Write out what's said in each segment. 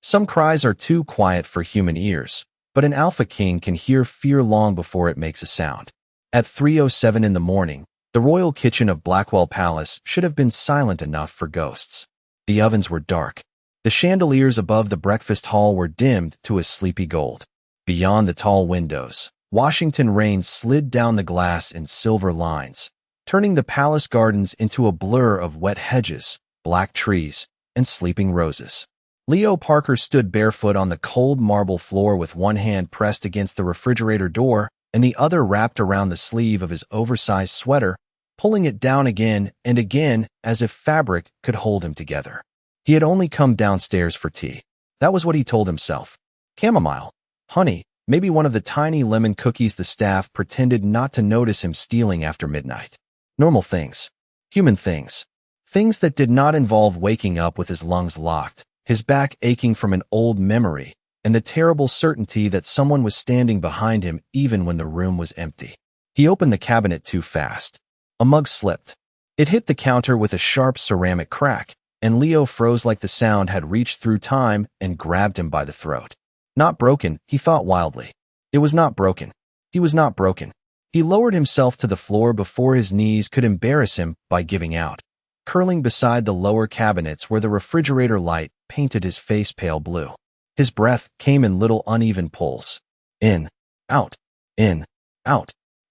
Some cries are too quiet for human ears, but an alpha king can hear fear long before it makes a sound. At 3:07 in the morning, the royal kitchen of Blackwell Palace should have been silent enough for ghosts. The ovens were dark. The chandeliers above the breakfast hall were dimmed to a sleepy gold. Beyond the tall windows, Washington rain slid down the glass in silver lines, turning the palace gardens into a blur of wet hedges, black trees, and sleeping roses. Leo Parker stood barefoot on the cold marble floor with one hand pressed against the refrigerator door and the other wrapped around the sleeve of his oversized sweater, pulling it down again and again as if fabric could hold him together. He had only come downstairs for tea. That was what he told himself. Chamomile, honey, maybe one of the tiny lemon cookies the staff pretended not to notice him stealing after midnight. Normal things. Human things. Things that did not involve waking up with his lungs locked, his back aching from an old memory, and the terrible certainty that someone was standing behind him even when the room was empty. He opened the cabinet too fast. A mug slipped. It hit the counter with a sharp ceramic crack, and Leo froze like the sound had reached through time and grabbed him by the throat. Not broken, he thought wildly. It was not broken. He was not broken. He lowered himself to the floor before his knees could embarrass him by giving out, curling beside the lower cabinets where the refrigerator light painted his face pale blue. His breath came in little uneven pulls. In, out,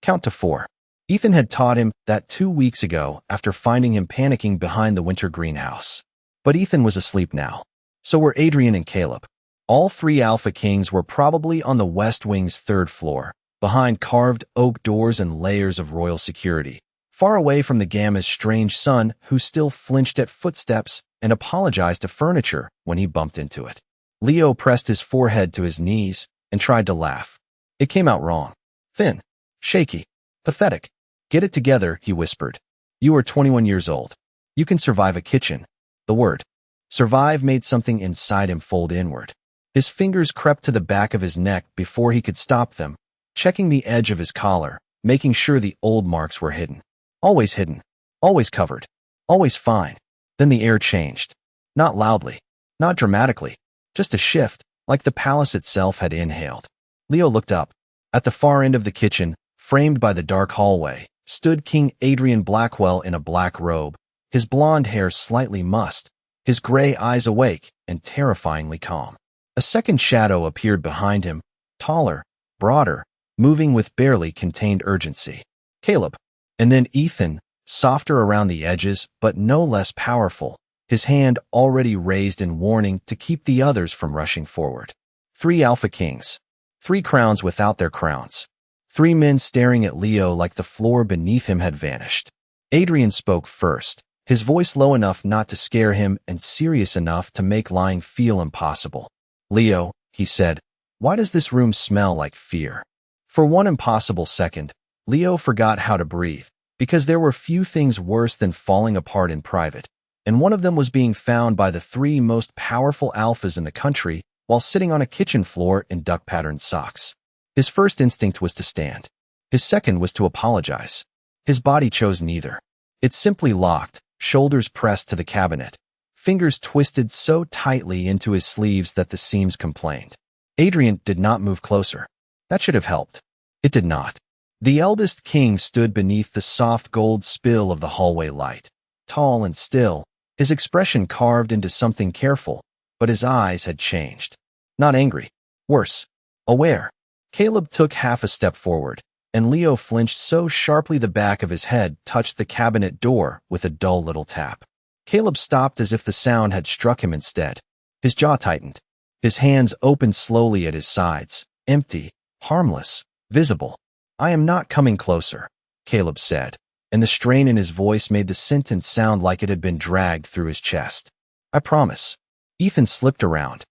count to 4. Ethan had taught him that 2 weeks ago after finding him panicking behind the winter greenhouse. But Ethan was asleep now. So were Adrian and Caleb. All 3 Alpha Kings were probably on the West Wing's 3rd floor, behind carved oak doors and layers of royal security, far away from the Gamma's strange son who still flinched at footsteps and apologized to furniture when he bumped into it. Leo pressed his forehead to his knees and tried to laugh. It came out wrong. Thin. Shaky. Pathetic. Get it together, he whispered. You are 21 years old. You can survive a kitchen. The word survive made something inside him fold inward. His fingers crept to the back of his neck before he could stop them, checking the edge of his collar, making sure the old marks were hidden. Always hidden. Always covered. Always fine. Then the air changed. Not loudly. Not dramatically. Just a shift, like the palace itself had inhaled. Leo looked up. At the far end of the kitchen, framed by the dark hallway, stood King Adrian Blackwell in a black robe, his blonde hair slightly mussed, his gray eyes awake and terrifyingly calm. A second shadow appeared behind him, taller, broader, moving with barely contained urgency. Caleb. And then Ethan, softer around the edges but no less powerful, his hand already raised in warning to keep the others from rushing forward. 3 Alpha Kings. 3 crowns without their crowns. 3 men staring at Leo like the floor beneath him had vanished. Adrian spoke first, his voice low enough not to scare him and serious enough to make lying feel impossible. Leo, he said, why does this room smell like fear? For one impossible second, Leo forgot how to breathe, because there were few things worse than falling apart in private, and one of them was being found by the 3 most powerful alphas in the country while sitting on a kitchen floor in duck-patterned socks. His first instinct was to stand. His second was to apologize. His body chose neither. It simply locked, shoulders pressed to the cabinet, fingers twisted so tightly into his sleeves that the seams complained. Adrian did not move closer. That should have helped. It did not. The eldest king stood beneath the soft gold spill of the hallway light, tall and still, his expression carved into something careful, but his eyes had changed. Not angry. Worse. Aware. Caleb took half a step forward, and Leo flinched so sharply the back of his head touched the cabinet door with a dull little tap. Caleb stopped as if the sound had struck him instead. His jaw tightened. His hands opened slowly at his sides, empty, harmless, visible. I am not coming closer, Caleb said, and the strain in his voice made the sentence sound like it had been dragged through his chest. I promise. Ethan slipped around,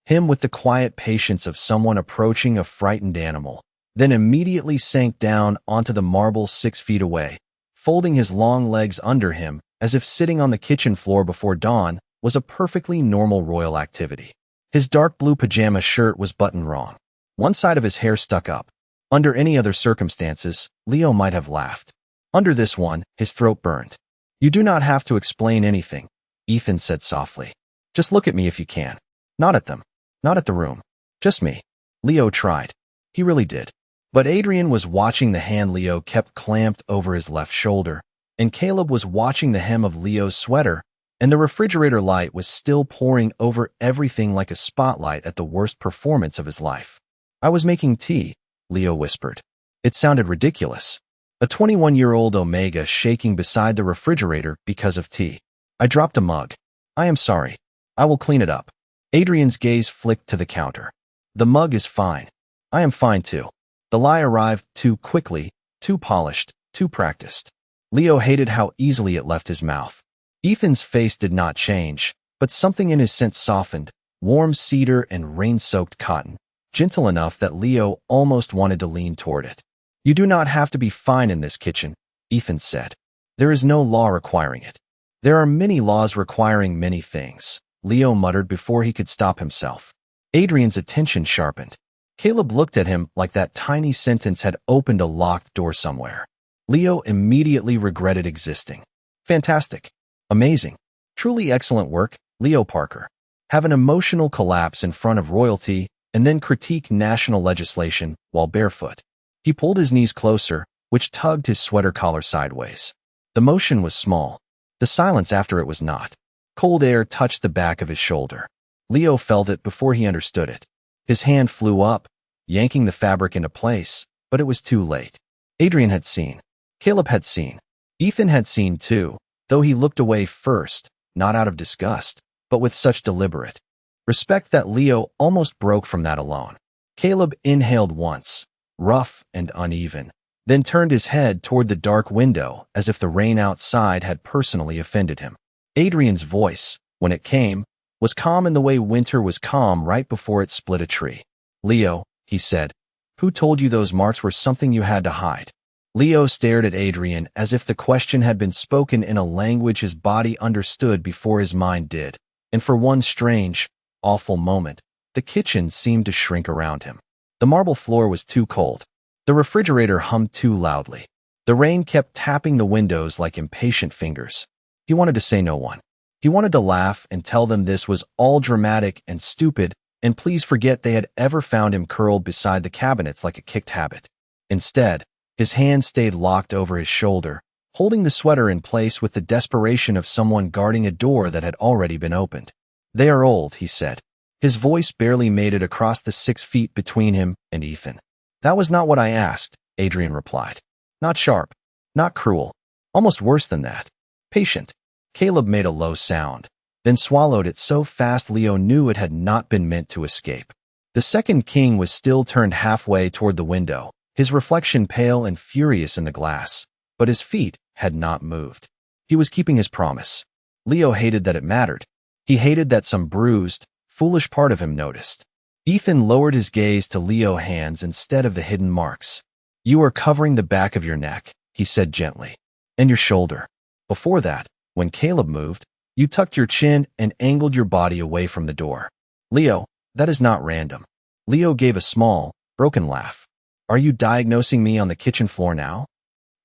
him with the quiet patience of someone approaching a frightened animal, then immediately sank down onto the marble 6 feet away, folding his long legs under him as if sitting on the kitchen floor before dawn was a perfectly normal royal activity. His dark blue pajama shirt was buttoned wrong. One side of his hair stuck up. Under any other circumstances, Leo might have laughed. Under this one, his throat burned. You do not have to explain anything, Ethan said softly. Just look at me if you can. Not at them. Not at the room. Just me. Leo tried. He really did. But Adrian was watching the hand Leo kept clamped over his left shoulder, and Caleb was watching the hem of Leo's sweater, and the refrigerator light was still pouring over everything like a spotlight at the worst performance of his life. I was making tea, Leo whispered. It sounded ridiculous. A 21-year-old Omega shaking beside the refrigerator because of tea. I dropped a mug. I am sorry. I will clean it up. Adrian's gaze flicked to the counter. The mug is fine. I am fine too. The lie arrived too quickly, too polished, too practiced. Leo hated how easily it left his mouth. Ethan's face did not change, but something in his scent softened, warm cedar and rain-soaked cotton, gentle enough that Leo almost wanted to lean toward it. You do not have to be fine in this kitchen, Ethan said. There is no law requiring it. There are many laws requiring many things, Leo muttered before he could stop himself. Adrian's attention sharpened. Caleb looked at him like that tiny sentence had opened a locked door somewhere. Leo immediately regretted existing. Fantastic. Amazing. Truly excellent work, Leo Parker. Have an emotional collapse in front of royalty and then critique national legislation while barefoot. He pulled his knees closer, which tugged his sweater collar sideways. The motion was small. The silence after it was not. Cold air touched the back of his shoulder. Leo felt it before he understood it. His hand flew up, yanking the fabric into place, but it was too late. Adrian had seen. Caleb had seen. Ethan had seen too, though he looked away first, not out of disgust, but with such deliberate respect that Leo almost broke from that alone. Caleb inhaled once, rough and uneven, then turned his head toward the dark window as if the rain outside had personally offended him. Adrian's voice, when it came, was calm in the way winter was calm right before it split a tree. Leo, he said, who told you those marks were something you had to hide? Leo stared at Adrian as if the question had been spoken in a language his body understood before his mind did, and for one strange, awful moment, the kitchen seemed to shrink around him. The marble floor was too cold. The refrigerator hummed too loudly. The rain kept tapping the windows like impatient fingers. He wanted to say no one. He wanted to laugh and tell them this was all dramatic and stupid, and please forget they had ever found him curled beside the cabinets like a kicked habit. Instead, his hand stayed locked over his shoulder, holding the sweater in place with the desperation of someone guarding a door that had already been opened. They are old, he said. His voice barely made it across the 6 feet between him and Ethan. That was not what I asked, Adrian replied. Not sharp, not cruel, almost worse than that. Patient. Caleb made a low sound, then swallowed it so fast Leo knew it had not been meant to escape. The second king was still turned halfway toward the window, his reflection pale and furious in the glass, but his feet had not moved. He was keeping his promise. Leo hated that it mattered. He hated that some bruised, foolish part of him noticed. Ethan lowered his gaze to Leo's hands instead of the hidden marks. You are covering the back of your neck, he said gently, and your shoulder. Before that, when Caleb moved, you tucked your chin and angled your body away from the door. Leo, that is not random. Leo gave a small, broken laugh. Are you diagnosing me on the kitchen floor now?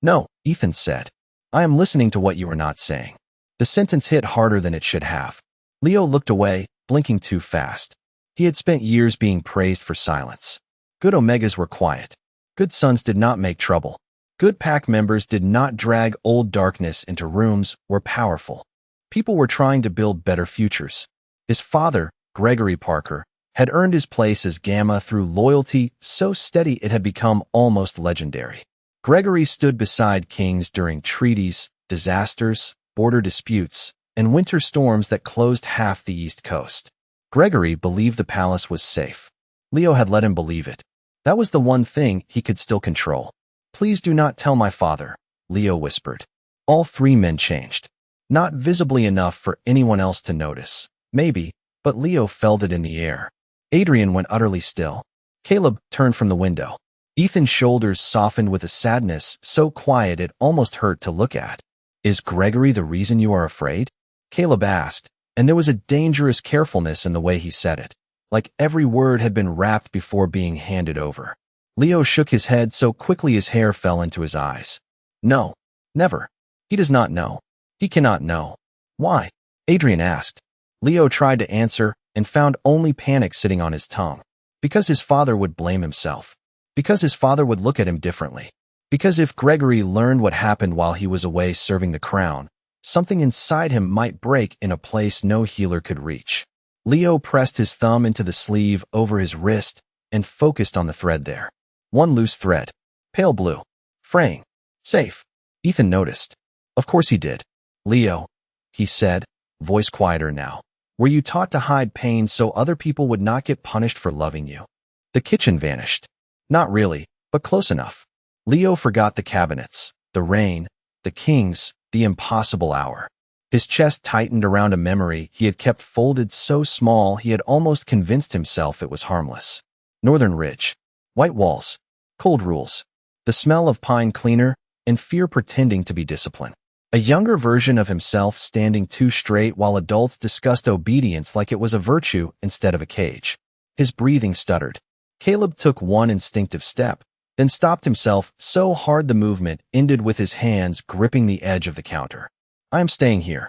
No, Ethan said. I am listening to what you are not saying. The sentence hit harder than it should have. Leo looked away, blinking too fast. He had spent years being praised for silence. Good Omegas were quiet. Good sons did not make trouble. Good pack members did not drag old darkness into rooms were powerful. People were trying to build better futures. His father, Gregory Parker, had earned his place as Gamma through loyalty so steady it had become almost legendary. Gregory stood beside kings during treaties, disasters, border disputes, and winter storms that closed half the East Coast. Gregory believed the palace was safe. Leo had let him believe it. That was the one thing he could still control. Please do not tell my father, Leo whispered. All 3 men changed. Not visibly enough for anyone else to notice, maybe, but Leo felt it in the air. Adrian went utterly still. Caleb turned from the window. Ethan's shoulders softened with a sadness so quiet it almost hurt to look at. Is Gregory the reason you are afraid? Caleb asked, and there was a dangerous carefulness in the way he said it, like every word had been wrapped before being handed over. Leo shook his head so quickly his hair fell into his eyes. No, never. He does not know. He cannot know. Why? Adrian asked. Leo tried to answer, and found only panic sitting on his tongue. Because his father would blame himself. Because his father would look at him differently. Because if Gregory learned what happened while he was away serving the crown, something inside him might break in a place no healer could reach. Leo pressed his thumb into the sleeve over his wrist and focused on the thread there. One loose thread. Pale blue. Fraying. Safe. Ethan noticed. Of course he did. Leo, he said, voice quieter now. Were you taught to hide pain so other people would not get punished for loving you? The kitchen vanished. Not really, but close enough. Leo forgot the cabinets, the rain, the kings, the impossible hour. His chest tightened around a memory he had kept folded so small he had almost convinced himself it was harmless. Northern Ridge. White walls. Cold rules. The smell of pine cleaner, and fear pretending to be discipline. A younger version of himself standing too straight while adults discussed obedience like it was a virtue instead of a cage. His breathing stuttered. Caleb took one instinctive step, then stopped himself so hard the movement ended with his hands gripping the edge of the counter. I am staying here,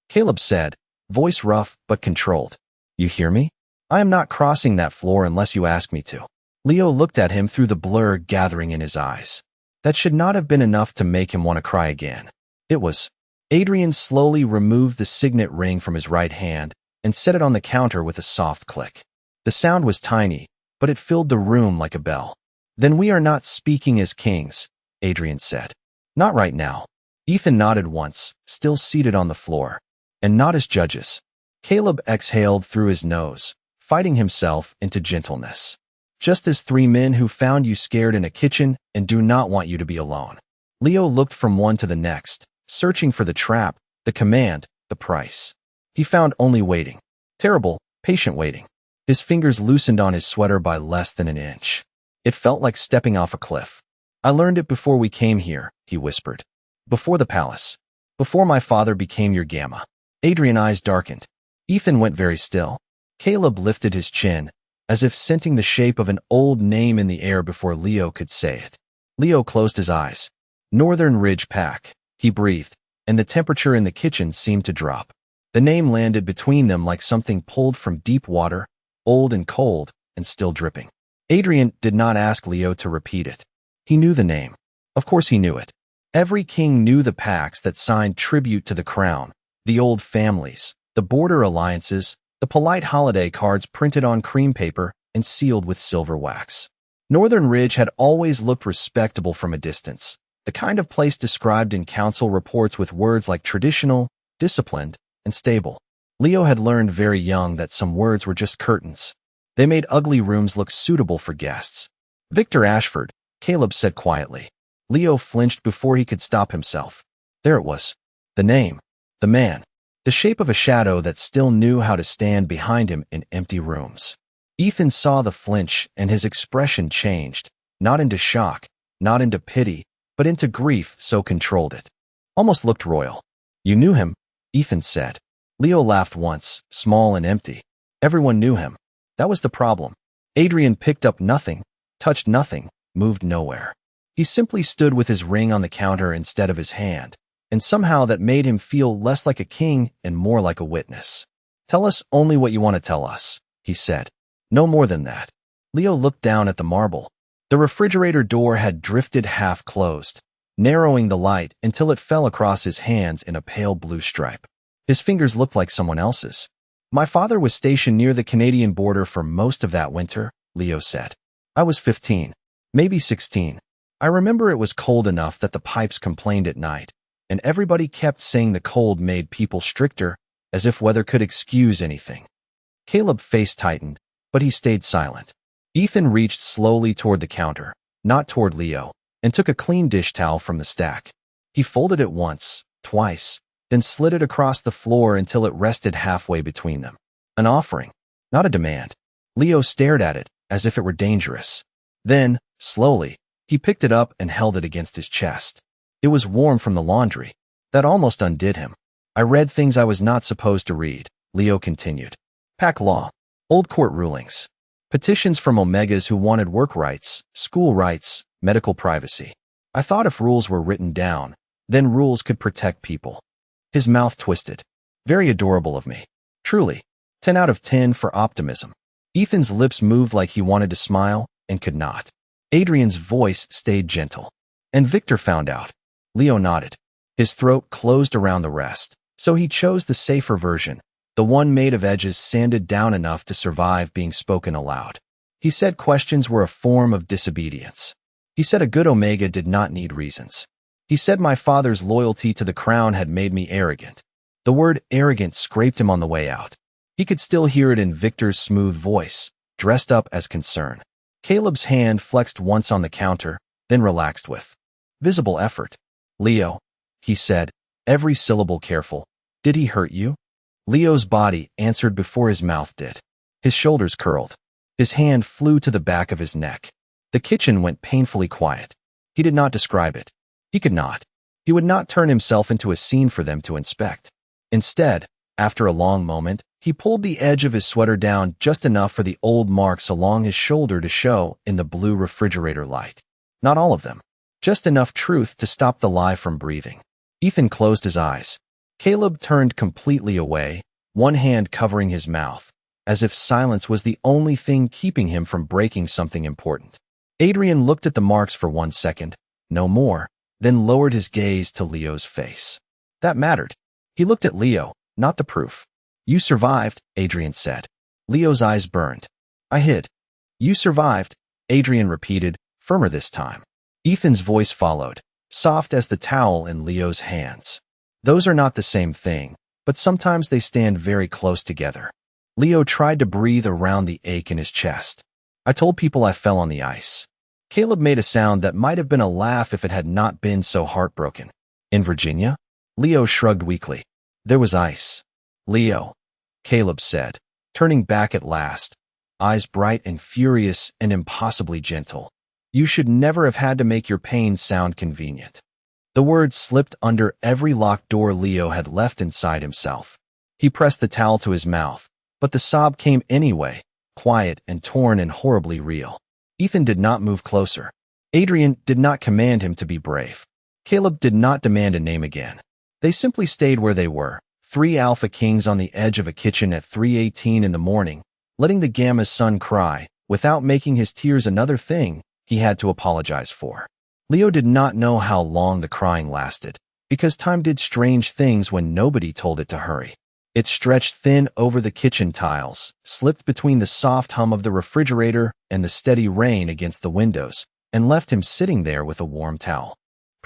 Caleb said, voice rough but controlled. You hear me? I am not crossing that floor unless you ask me to. Leo looked at him through the blur gathering in his eyes. That should not have been enough to make him want to cry again. It was. Adrian slowly removed the signet ring from his right hand and set it on the counter with a soft click. The sound was tiny, but it filled the room like a bell. Then we are not speaking as kings, Adrian said. Not right now. Ethan nodded once, still seated on the floor. And not as judges. Caleb exhaled through his nose, fighting himself into gentleness. Just as three men who found you scared in a kitchen and do not want you to be alone. Leo looked from one to the next, searching for the trap, the command, the price. He found only waiting. Terrible, patient waiting. His fingers loosened on his sweater by less than an inch. It felt like stepping off a cliff. I learned it before we came here, he whispered. Before the palace. Before my father became your gamma. Adrian's eyes darkened. Ethan went very still. Caleb lifted his chin, as if scenting the shape of an old name in the air before Leo could say it. Leo closed his eyes. Northern Ridge Pack, he breathed, and the temperature in the kitchen seemed to drop. The name landed between them like something pulled from deep water, old and cold, and still dripping. Adrian did not ask Leo to repeat it. He knew the name. Of course he knew it. Every king knew the packs that signed tribute to the crown, the old families, the border alliances, the polite holiday cards printed on cream paper and sealed with silver wax. Northern Ridge had always looked respectable from a distance, the kind of place described in council reports with words like traditional, disciplined, and stable. Leo had learned very young that some words were just curtains. They made ugly rooms look suitable for guests. Victor Ashford, Caleb said quietly. Leo flinched before he could stop himself. There it was. The name. The man. The shape of a shadow that still knew how to stand behind him in empty rooms. Ethan saw the flinch and his expression changed, not into shock, not into pity, but into grief so controlled it. Almost looked royal. You knew him, Ethan said. Leo laughed once, small and empty. Everyone knew him. That was the problem. Adrian picked up nothing, touched nothing, moved nowhere. He simply stood with his ring on the counter instead of his hand, and somehow that made him feel less like a king and more like a witness. Tell us only what you want to tell us, he said. No more than that. Leo looked down at the marble. The refrigerator door had drifted half closed, narrowing the light until it fell across his hands in a pale blue stripe. His fingers looked like someone else's. My father was stationed near the Canadian border for most of that winter, Leo said. I was 15, maybe 16. I remember it was cold enough that the pipes complained at night, and everybody kept saying the cold made people stricter, as if weather could excuse anything. Caleb's face tightened, but he stayed silent. Ethan reached slowly toward the counter, not toward Leo, and took a clean dish towel from the stack. He folded it once, twice, then slid it across the floor until it rested halfway between them. An offering, not a demand. Leo stared at it, as if it were dangerous. Then, slowly, he picked it up and held it against his chest. It was warm from the laundry. That almost undid him. I read things I was not supposed to read, Leo continued. Pack law, old court rulings, petitions from Omegas who wanted work rights, school rights, medical privacy. I thought if rules were written down, then rules could protect people. His mouth twisted. Very adorable of me. Truly. 10 out of 10 for optimism. Ethan's lips moved like he wanted to smile and could not. Adrian's voice stayed gentle. And Victor found out. Leo nodded. His throat closed around the rest, so he chose the safer version, the one made of edges sanded down enough to survive being spoken aloud. He said questions were a form of disobedience. He said a good Omega did not need reasons. He said my father's loyalty to the crown had made me arrogant. The word arrogant scraped him on the way out. He could still hear it in Victor's smooth voice, dressed up as concern. Caleb's hand flexed once on the counter, then relaxed with visible effort. Leo, he said, every syllable careful. Did he hurt you? Leo's body answered before his mouth did. His shoulders curled. His hand flew to the back of his neck. The kitchen went painfully quiet. He did not describe it. He could not. He would not turn himself into a scene for them to inspect. Instead, after a long moment, he pulled the edge of his sweater down just enough for the old marks along his shoulder to show in the blue refrigerator light. Not all of them. Just enough truth to stop the lie from breathing. Ethan closed his eyes. Caleb turned completely away, one hand covering his mouth, as if silence was the only thing keeping him from breaking something important. Adrian looked at the marks for 1 second, no more, then lowered his gaze to Leo's face. That mattered. He looked at Leo, not the proof. You survived, Adrian said. Leo's eyes burned. I hid. You survived, Adrian repeated, firmer this time. Ethan's voice followed, soft as the towel in Leo's hands. Those are not the same thing, but sometimes they stand very close together. Leo tried to breathe around the ache in his chest. I told people I fell on the ice. Caleb made a sound that might have been a laugh if it had not been so heartbroken. In Virginia? Leo shrugged weakly. There was ice. Leo, Caleb said, turning back at last, eyes bright and furious and impossibly gentle. You should never have had to make your pain sound convenient. The words slipped under every locked door Leo had left inside himself. He pressed the towel to his mouth, but the sob came anyway, quiet and torn and horribly real. Ethan did not move closer. Adrian did not command him to be brave. Caleb did not demand a name again. They simply stayed where they were, 3 alpha kings on the edge of a kitchen at 3:18 in the morning, letting the Gamma's son cry, without making his tears another thing he had to apologize for. Leo did not know how long the crying lasted, because time did strange things when nobody told it to hurry. It stretched thin over the kitchen tiles, slipped between the soft hum of the refrigerator and the steady rain against the windows, and left him sitting there with a warm towel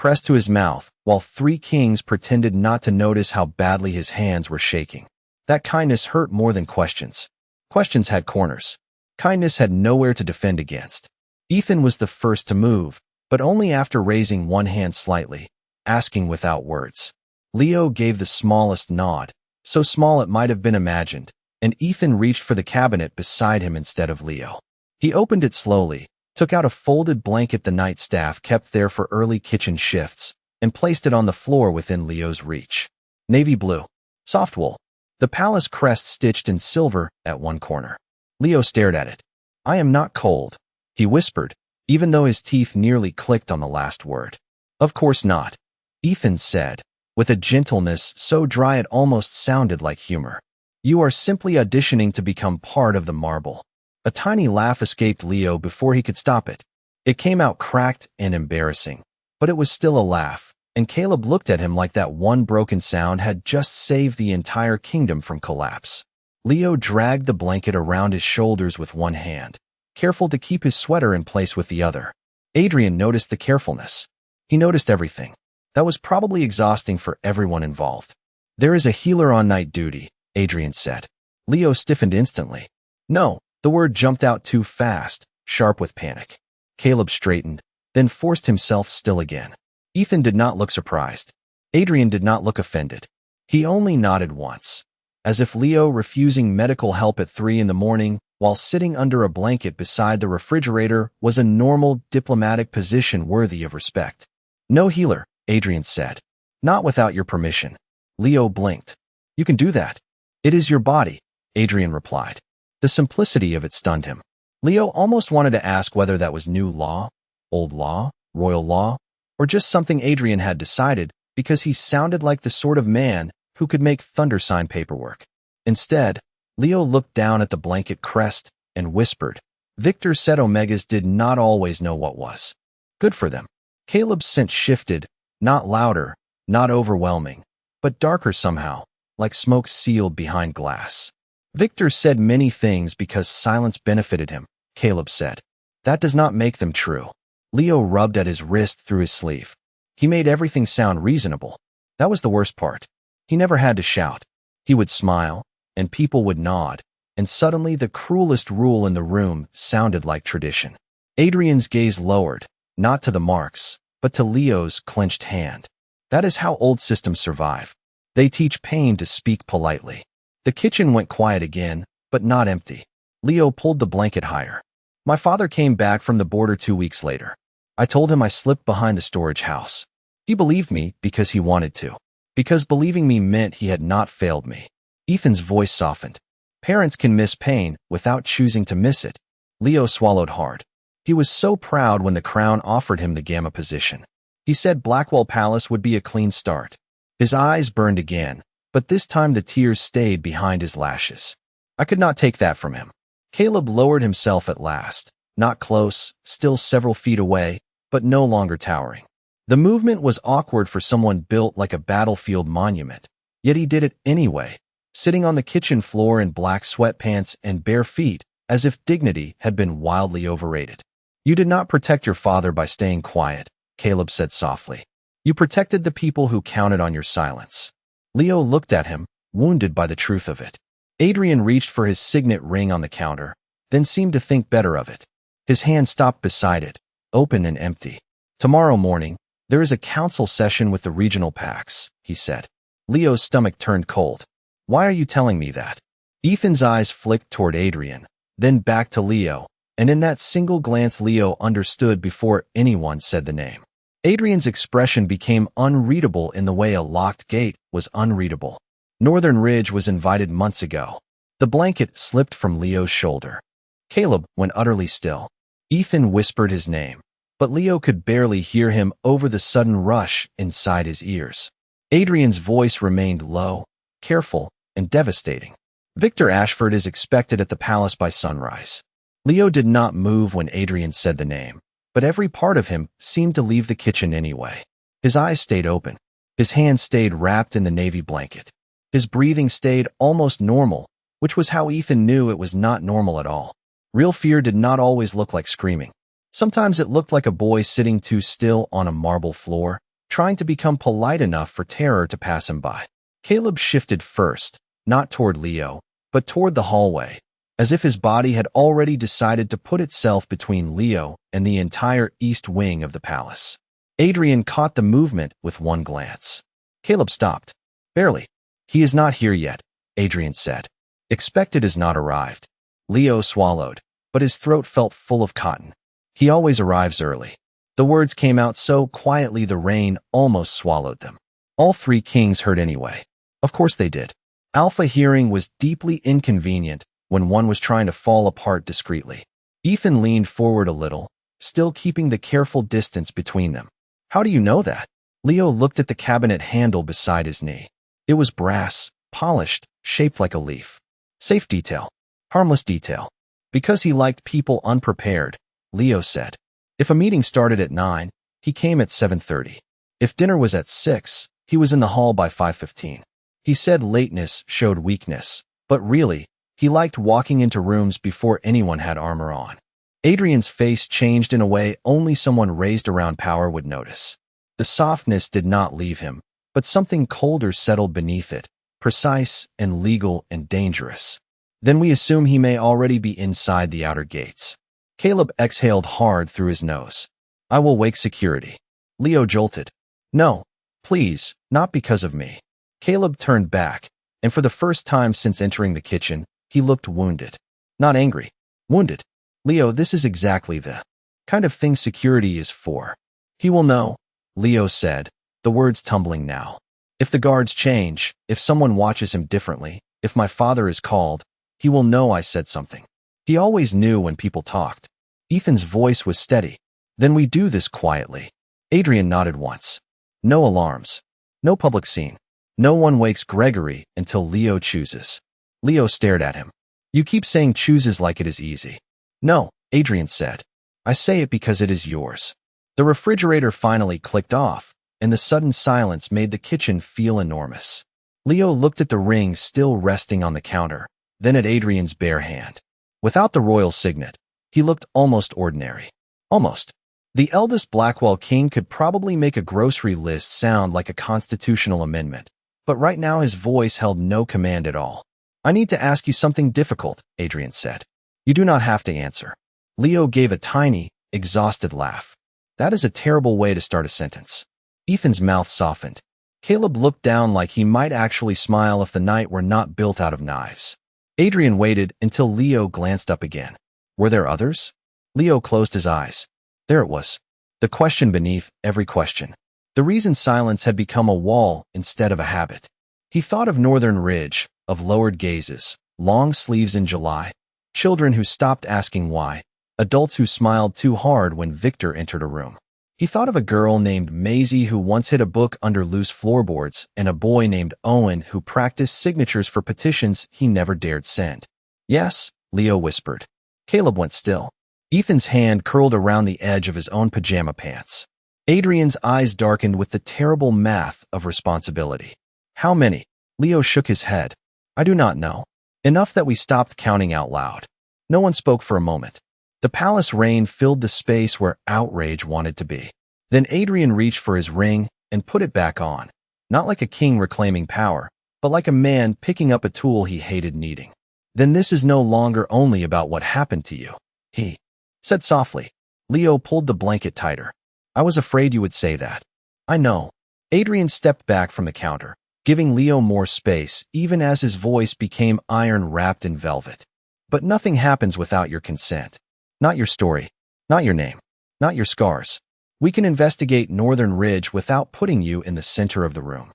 pressed to his mouth, while 3 kings pretended not to notice how badly his hands were shaking. That kindness hurt more than questions. Questions had corners. Kindness had nowhere to defend against. Ethan was the first to move, but only after raising one hand slightly, asking without words. Leo gave the smallest nod, so small it might have been imagined, and Ethan reached for the cabinet beside him instead of Leo. He opened it slowly, took out a folded blanket the night staff kept there for early kitchen shifts, and placed it on the floor within Leo's reach. Navy blue. Soft wool. The palace crest stitched in silver at one corner. Leo stared at it. I am not cold, he whispered, even though his teeth nearly clicked on the last word. Of course not, Ethan said, with a gentleness so dry it almost sounded like humor. You are simply auditioning to become part of the marble. A tiny laugh escaped Leo before he could stop it. It came out cracked and embarrassing, but it was still a laugh, and Caleb looked at him like that one broken sound had just saved the entire kingdom from collapse. Leo dragged the blanket around his shoulders with one hand, careful to keep his sweater in place with the other. Adrian noticed the carefulness. He noticed everything. That was probably exhausting for everyone involved. There is a healer on night duty, Adrian said. Leo stiffened instantly. No. The word jumped out too fast, sharp with panic. Caleb straightened, then forced himself still again. Ethan did not look surprised. Adrian did not look offended. He only nodded once, as if Leo refusing medical help at 3 in the morning while sitting under a blanket beside the refrigerator was a normal diplomatic position worthy of respect. No healer, Adrian said. Not without your permission. Leo blinked. You can do that. It is your body, Adrian replied. The simplicity of it stunned him. Leo almost wanted to ask whether that was new law, old law, royal law, or just something Adrian had decided because he sounded like the sort of man who could make thunder sign paperwork. Instead, Leo looked down at the blanket crest and whispered. Victor said Omegas did not always know what was good for them. Caleb's scent shifted, not louder, not overwhelming, but darker somehow, like smoke sealed behind glass. Victor said many things because silence benefited him, Caleb said. That does not make them true. Leo rubbed at his wrist through his sleeve. He made everything sound reasonable. That was the worst part. He never had to shout. He would smile, and people would nod, and suddenly the cruelest rule in the room sounded like tradition. Adrian's gaze lowered, not to the marks, but to Leo's clenched hand. That is how old systems survive. They teach pain to speak politely. The kitchen went quiet again, but not empty. Leo pulled the blanket higher. My father came back from the border 2 weeks later. I told him I slipped behind the storage house. He believed me because he wanted to. Because believing me meant he had not failed me. Ethan's voice softened. Parents can miss pain without choosing to miss it. Leo swallowed hard. He was so proud when the crown offered him the Gamma position. He said Blackwell Palace would be a clean start. His eyes burned again, but this time the tears stayed behind his lashes. I could not take that from him. Caleb lowered himself at last, not close, still several feet away, but no longer towering. The movement was awkward for someone built like a battlefield monument, yet he did it anyway, sitting on the kitchen floor in black sweatpants and bare feet, as if dignity had been wildly overrated. You did not protect your father by staying quiet, Caleb said softly. You protected the people who counted on your silence. Leo looked at him, wounded by the truth of it. Adrian reached for his signet ring on the counter, then seemed to think better of it. His hand stopped beside it, open and empty. Tomorrow morning, there is a council session with the regional packs, he said. Leo's stomach turned cold. Why are you telling me that? Ethan's eyes flicked toward Adrian, then back to Leo, and in that single glance Leo understood before anyone said the name. Adrian's expression became unreadable in the way a locked gate was unreadable. Northern Ridge was invited months ago. The blanket slipped from Leo's shoulder. Caleb went utterly still. Ethan whispered his name, but Leo could barely hear him over the sudden rush inside his ears. Adrian's voice remained low, careful, and devastating. Victor Ashford is expected at the palace by sunrise. Leo did not move when Adrian said the name, but every part of him seemed to leave the kitchen anyway. His eyes stayed open. His hands stayed wrapped in the navy blanket. His breathing stayed almost normal, which was how Ethan knew it was not normal at all. Real fear did not always look like screaming. Sometimes it looked like a boy sitting too still on a marble floor, trying to become polite enough for terror to pass him by. Caleb shifted first, not toward Leo, but toward the hallway, as if his body had already decided to put itself between Leo and the entire east wing of the palace. Adrian caught the movement with one glance. Caleb stopped. Barely. He is not here yet, Adrian said. Expected has not arrived. Leo swallowed, but his throat felt full of cotton. He always arrives early. The words came out so quietly the rain almost swallowed them. All three kings heard anyway. Of course they did. Alpha hearing was deeply inconvenient when one was trying to fall apart discreetly. Ethan leaned forward a little, still keeping the careful distance between them. How do you know that? Leo looked at the cabinet handle beside his knee. It was brass, polished, shaped like a leaf. Safe detail. Harmless detail. Because he liked people unprepared, Leo said. If a meeting started at 9, he came at 7:30. If dinner was at 6, he was in the hall by 5:15. He said lateness showed weakness, but really, he liked walking into rooms before anyone had armor on. Adrian's face changed in a way only someone raised around power would notice. The softness did not leave him, but something colder settled beneath it, precise and legal and dangerous. Then we assume he may already be inside the outer gates. Caleb exhaled hard through his nose. I will wake security. Leo jolted. No, please, not because of me. Caleb turned back, and for the first time since entering the kitchen, he looked wounded. Not angry. Wounded. Leo, this is exactly the kind of thing security is for. He will know, Leo said, the words tumbling now. If the guards change, if someone watches him differently, if my father is called, he will know I said something. He always knew when people talked. Ethan's voice was steady. Then we do this quietly. Adrian nodded once. No alarms. No public scene. No one wakes Gregory until Leo chooses. Leo stared at him. You keep saying chooses like it is easy. No, Adrian said. I say it because it is yours. The refrigerator finally clicked off, and the sudden silence made the kitchen feel enormous. Leo looked at the ring still resting on the counter, then at Adrian's bare hand. Without the royal signet, he looked almost ordinary. Almost. The eldest Blackwell king could probably make a grocery list sound like a constitutional amendment, but right now his voice held no command at all. I need to ask you something difficult, Adrian said. You do not have to answer. Leo gave a tiny, exhausted laugh. That is a terrible way to start a sentence. Ethan's mouth softened. Caleb looked down like he might actually smile if the night were not built out of knives. Adrian waited until Leo glanced up again. Were there others? Leo closed his eyes. There it was. The question beneath every question. The reason silence had become a wall instead of a habit. He thought of Northern Ridge, of lowered gazes, long sleeves in July, children who stopped asking why, adults who smiled too hard when Victor entered a room. He thought of a girl named Maisie who once hid a book under loose floorboards and a boy named Owen who practiced signatures for petitions he never dared send. Yes, Leo whispered. Caleb went still. Ethan's hand curled around the edge of his own pajama pants. Adrian's eyes darkened with the terrible math of responsibility. How many? Leo shook his head. I do not know. Enough that we stopped counting out loud. No one spoke for a moment. The palace rain filled the space where outrage wanted to be. Then Adrian reached for his ring and put it back on, not like a king reclaiming power, but like a man picking up a tool he hated needing. Then this is no longer only about what happened to you, he said softly. Leo pulled the blanket tighter. I was afraid you would say that. I know. Adrian stepped back from the counter, giving Leo more space even as his voice became iron wrapped in velvet. But nothing happens without your consent. Not your story, not your name, not your scars. We can investigate Northern Ridge without putting you in the center of the room.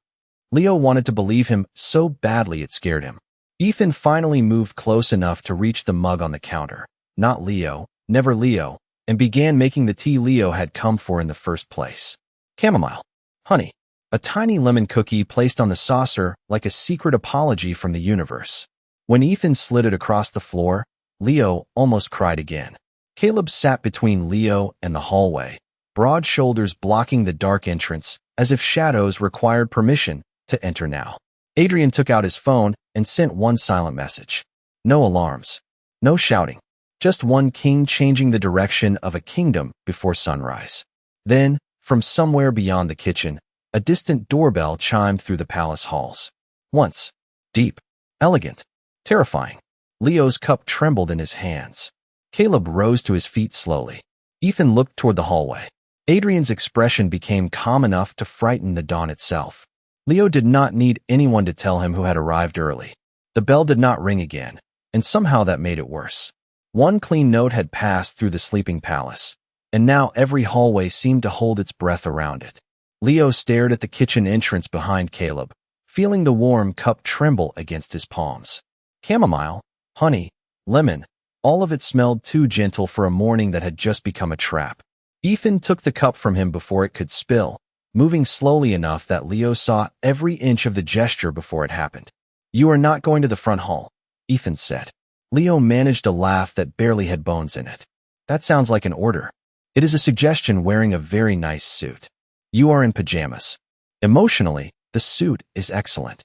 Leo wanted to believe him so badly it scared him. Ethan finally moved close enough to reach the mug on the counter. Not Leo, never Leo, and began making the tea Leo had come for in the first place. Chamomile. Honey. A tiny lemon cookie placed on the saucer like a secret apology from the universe. When Ethan slid it across the floor, Leo almost cried again. Caleb sat between Leo and the hallway, broad shoulders blocking the dark entrance, as if shadows required permission to enter now. Adrian took out his phone and sent one silent message. No alarms. No shouting. Just one king changing the direction of a kingdom before sunrise. Then, from somewhere beyond the kitchen, a distant doorbell chimed through the palace halls. Once. Deep. Elegant. Terrifying. Leo's cup trembled in his hands. Caleb rose to his feet slowly. Ethan looked toward the hallway. Adrian's expression became calm enough to frighten the dawn itself. Leo did not need anyone to tell him who had arrived early. The bell did not ring again, and somehow that made it worse. One clean note had passed through the sleeping palace, and now every hallway seemed to hold its breath around it. Leo stared at the kitchen entrance behind Caleb, feeling the warm cup tremble against his palms. Chamomile, honey, lemon, all of it smelled too gentle for a morning that had just become a trap. Ethan took the cup from him before it could spill, moving slowly enough that Leo saw every inch of the gesture before it happened. You are not going to the front hall, Ethan said. Leo managed a laugh that barely had bones in it. That sounds like an order. It is a suggestion wearing a very nice suit. You are in pajamas. Emotionally, the suit is excellent.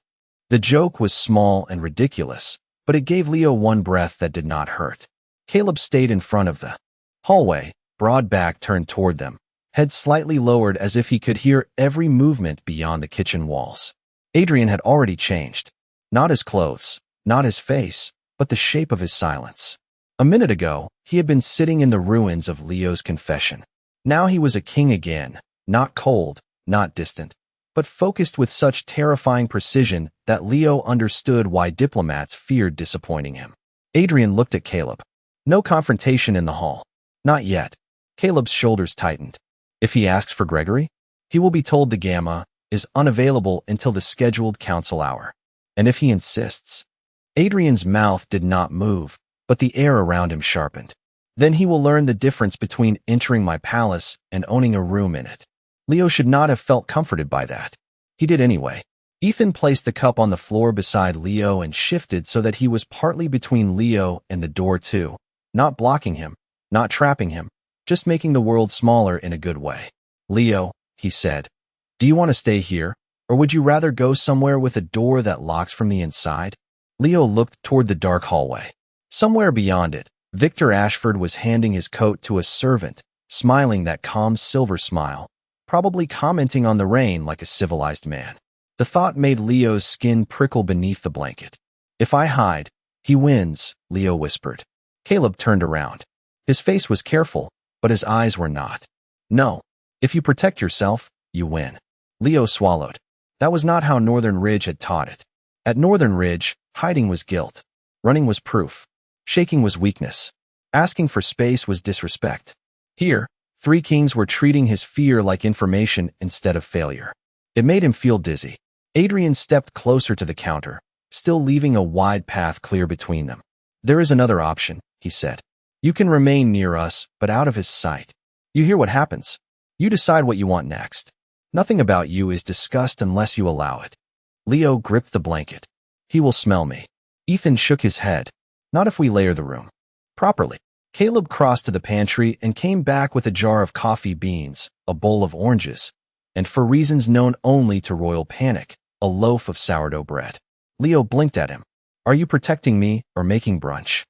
The joke was small and ridiculous, but it gave Leo one breath that did not hurt. Caleb stayed in front of the hallway, broad back turned toward them, head slightly lowered as if he could hear every movement beyond the kitchen walls. Adrian had already changed. Not his clothes, not his face, but the shape of his silence. A minute ago, he had been sitting in the ruins of Leo's confession. Now he was a king again, not cold, not distant, but focused with such terrifying precision that Leo understood why diplomats feared disappointing him. Adrian looked at Caleb. No confrontation in the hall. Not yet. Caleb's shoulders tightened. If he asks for Gregory, he will be told the Gamma is unavailable until the scheduled council hour. And if he insists, Adrian's mouth did not move, but the air around him sharpened. Then he will learn the difference between entering my palace and owning a room in it. Leo should not have felt comforted by that. He did anyway. Ethan placed the cup on the floor beside Leo and shifted so that he was partly between Leo and the door too, not blocking him, not trapping him, just making the world smaller in a good way. Leo, he said, do you want to stay here, or would you rather go somewhere with a door that locks from the inside? Leo looked toward the dark hallway. Somewhere beyond it, Victor Ashford was handing his coat to a servant, smiling that calm silver smile, probably commenting on the rain like a civilized man. The thought made Leo's skin prickle beneath the blanket. If I hide, he wins, Leo whispered. Caleb turned around. His face was careful, but his eyes were not. No. If you protect yourself, you win. Leo swallowed. That was not how Northern Ridge had taught it. At Northern Ridge, hiding was guilt. Running was proof. Shaking was weakness. Asking for space was disrespect. Here, Three Kings were treating his fear like information instead of failure. It made him feel dizzy. Adrian stepped closer to the counter, still leaving a wide path clear between them. There is another option, he said. You can remain near us, but out of his sight. You hear what happens. You decide what you want next. Nothing about you is discussed unless you allow it. Leo gripped the blanket. He will smell me. Ethan shook his head. Not if we layer the room properly. Caleb crossed to the pantry and came back with a jar of coffee beans, a bowl of oranges, and for reasons known only to royal panic, a loaf of sourdough bread. Leo blinked at him. Are you protecting me or making brunch?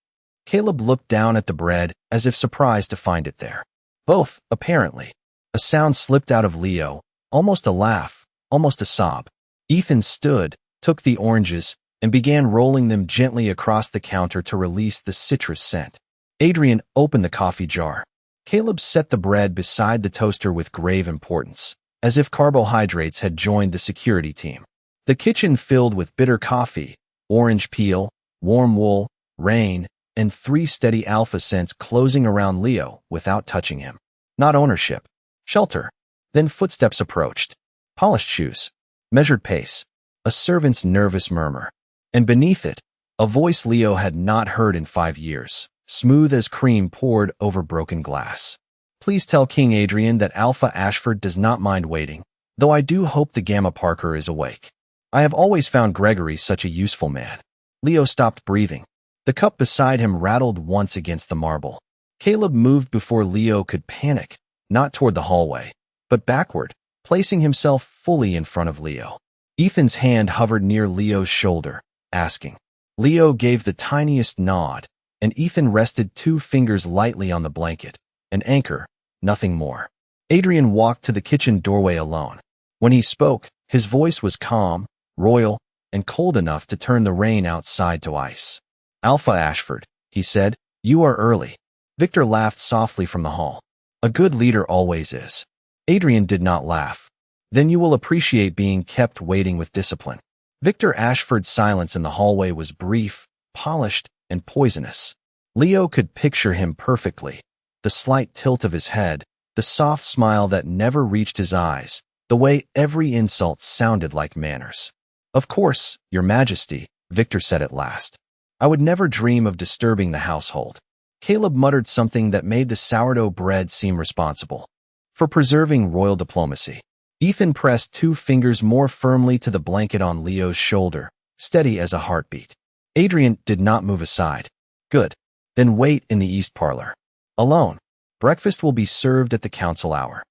Caleb looked down at the bread as if surprised to find it there. Both, apparently. A sound slipped out of Leo, almost a laugh, almost a sob. Ethan stood, took the oranges, and began rolling them gently across the counter to release the citrus scent. Adrian opened the coffee jar. Caleb set the bread beside the toaster with grave importance, as if carbohydrates had joined the security team. The kitchen filled with bitter coffee, orange peel, warm wool, rain, and three steady alpha scents closing around Leo without touching him. Not ownership. Shelter. Then footsteps approached. Polished shoes. Measured pace. A servant's nervous murmur. And beneath it, a voice Leo had not heard in 5 years, smooth as cream poured over broken glass. Please tell King Adrian that Alpha Ashford does not mind waiting, though I do hope the Gamma Parker is awake. I have always found Gregory such a useful man. Leo stopped breathing. The cup beside him rattled once against the marble. Caleb moved before Leo could panic, not toward the hallway, but backward, placing himself fully in front of Leo. Ethan's hand hovered near Leo's shoulder, asking. Leo gave the tiniest nod, and Ethan rested 2 fingers lightly on the blanket, an anchor, nothing more. Adrian walked to the kitchen doorway alone. When he spoke, his voice was calm, royal, and cold enough to turn the rain outside to ice. Alpha Ashford, he said, you are early. Victor laughed softly from the hall. A good leader always is. Adrian did not laugh. Then you will appreciate being kept waiting with discipline. Victor Ashford's silence in the hallway was brief, polished, and poisonous. Leo could picture him perfectly. The slight tilt of his head, the soft smile that never reached his eyes, the way every insult sounded like manners. Of course, Your Majesty, Victor said at last. I would never dream of disturbing the household. Caleb muttered something that made the sourdough bread seem responsible for preserving royal diplomacy. Ethan pressed 2 fingers more firmly to the blanket on Leo's shoulder, steady as a heartbeat. Adrian did not move aside. Good. Then wait in the east parlor. Alone. Breakfast will be served at the council hour.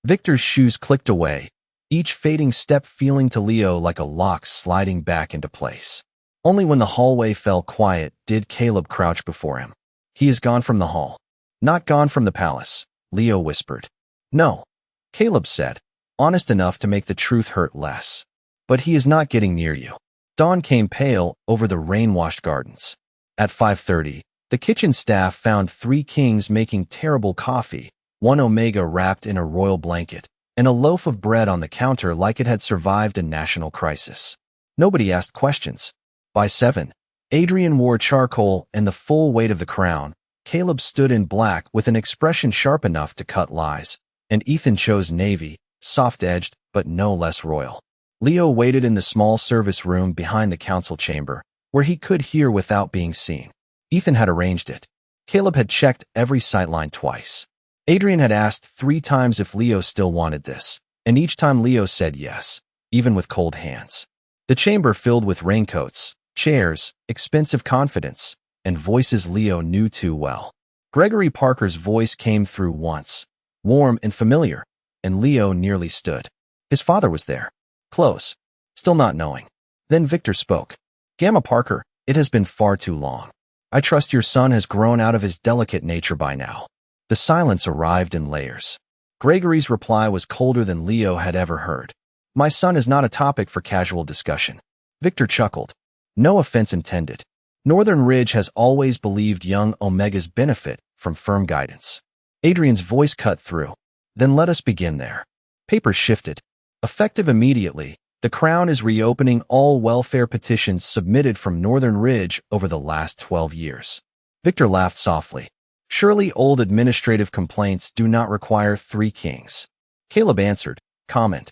Victor's shoes clicked away, each fading step feeling to Leo like a lock sliding back into place. Only when the hallway fell quiet did Caleb crouch before him. He is gone from the hall. Not gone from the palace, Leo whispered. No, Caleb said, honest enough to make the truth hurt less. But he is not getting near you. Dawn came pale over the rain-washed gardens. At 5:30, the kitchen staff found 3 kings making terrible coffee, 1 Omega wrapped in a royal blanket, and a loaf of bread on the counter like it had survived a national crisis. Nobody asked questions. By 7, Adrian wore charcoal and the full weight of the crown. Caleb stood in black with an expression sharp enough to cut lies, and Ethan chose navy, soft-edged, but no less royal. Leo waited in the small service room behind the council chamber, where he could hear without being seen. Ethan had arranged it. Caleb had checked every sightline twice. Adrian had asked 3 times if Leo still wanted this, and each time Leo said yes, even with cold hands. The chamber filled with raincoats, chairs, expensive confidence, and voices Leo knew too well. Gregory Parker's voice came through once, warm and familiar, and Leo nearly stood. His father was there, close, still not knowing. Then Victor spoke. Gamma Parker, it has been far too long. I trust your son has grown out of his delicate nature by now. The silence arrived in layers. Gregory's reply was colder than Leo had ever heard. My son is not a topic for casual discussion. Victor chuckled. No offense intended. Northern Ridge has always believed young Omegas benefit from firm guidance. Adrian's voice cut through. Then let us begin there. Papers shifted. Effective immediately, the Crown is reopening all welfare petitions submitted from Northern Ridge over the last 12 years. Victor laughed softly. Surely old administrative complaints do not require 3 kings. Caleb answered, comment.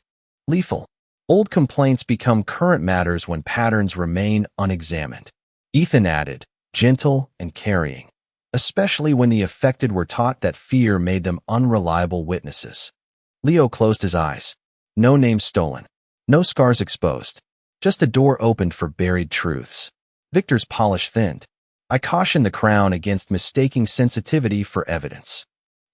Lethal. Old complaints become current matters when patterns remain unexamined. Ethan added, gentle and carrying, especially when the affected were taught that fear made them unreliable witnesses. Leo closed his eyes. No names stolen. No scars exposed. Just a door opened for buried truths. Victor's polish thinned. I caution the Crown against mistaking sensitivity for evidence.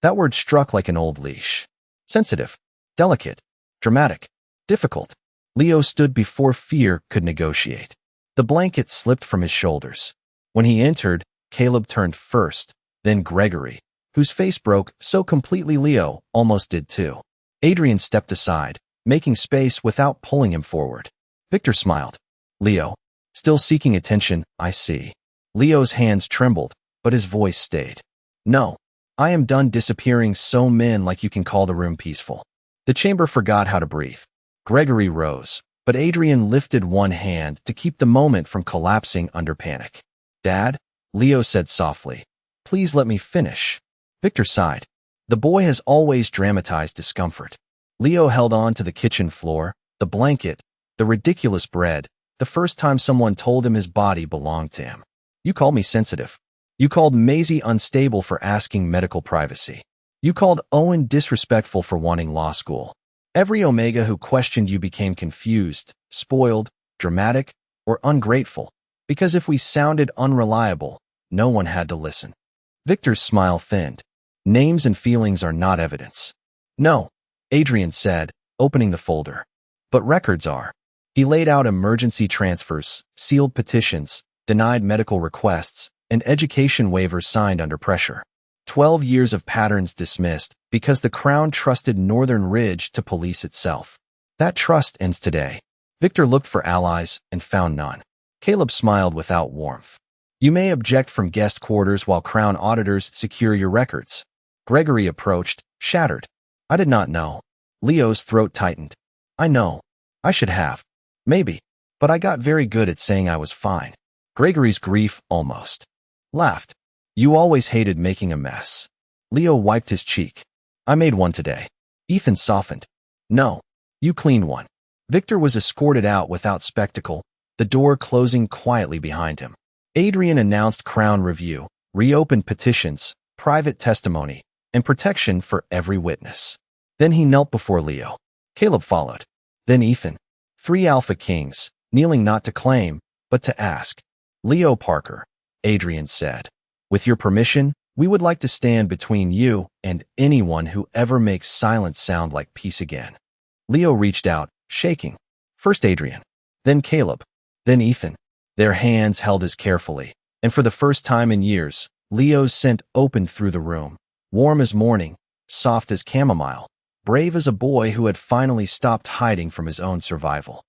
That word struck like an old leash. Sensitive. Delicate. Dramatic. Difficult. Leo stood before fear could negotiate. The blanket slipped from his shoulders. When he entered, Caleb turned first, then Gregory, whose face broke so completely Leo almost did too. Adrian stepped aside, making space without pulling him forward. Victor smiled. Leo, still seeking attention, I see. Leo's hands trembled, but his voice stayed. No, I am done disappearing so men like you can call the room peaceful. The chamber forgot how to breathe. Gregory rose, but Adrian lifted one hand to keep the moment from collapsing under panic. Dad, Leo said softly, please let me finish. Victor sighed. The boy has always dramatized discomfort. Leo held on to the kitchen floor, the blanket, the ridiculous bread, the first time someone told him his body belonged to him. You called me sensitive. You called Maisie unstable for asking medical privacy. You called Owen disrespectful for wanting law school. Every Omega who questioned you became confused, spoiled, dramatic, or ungrateful, because if we sounded unreliable, no one had to listen. Victor's smile thinned. Names and feelings are not evidence. No, Adrian said, opening the folder. But records are. He laid out emergency transfers, sealed petitions, denied medical requests, and education waivers signed under pressure. 12 years of patterns dismissed because the Crown trusted Northern Ridge to police itself. That trust ends today. Victor looked for allies and found none. Caleb smiled without warmth. You may object from guest quarters while Crown auditors secure your records. Gregory approached, shattered. I did not know. Leo's throat tightened. I know. I should have. Maybe. But I got very good at saying I was fine. Gregory's grief almost laughed. You always hated making a mess. Leo wiped his cheek. I made one today. Ethan softened. No. You cleaned one. Victor was escorted out without spectacle, the door closing quietly behind him. Adrian announced Crown review, reopened petitions, private testimony, and protection for every witness. Then he knelt before Leo. Caleb followed. Then Ethan. 3 Alpha Kings, kneeling not to claim, but to ask. Leo Parker, Adrian said. With your permission, we would like to stand between you and anyone who ever makes silence sound like peace again. Leo reached out, shaking. First Adrian, then Caleb, then Ethan. Their hands held as carefully, and for the first time in years, Leo's scent opened through the room, warm as morning, soft as chamomile, brave as a boy who had finally stopped hiding from his own survival.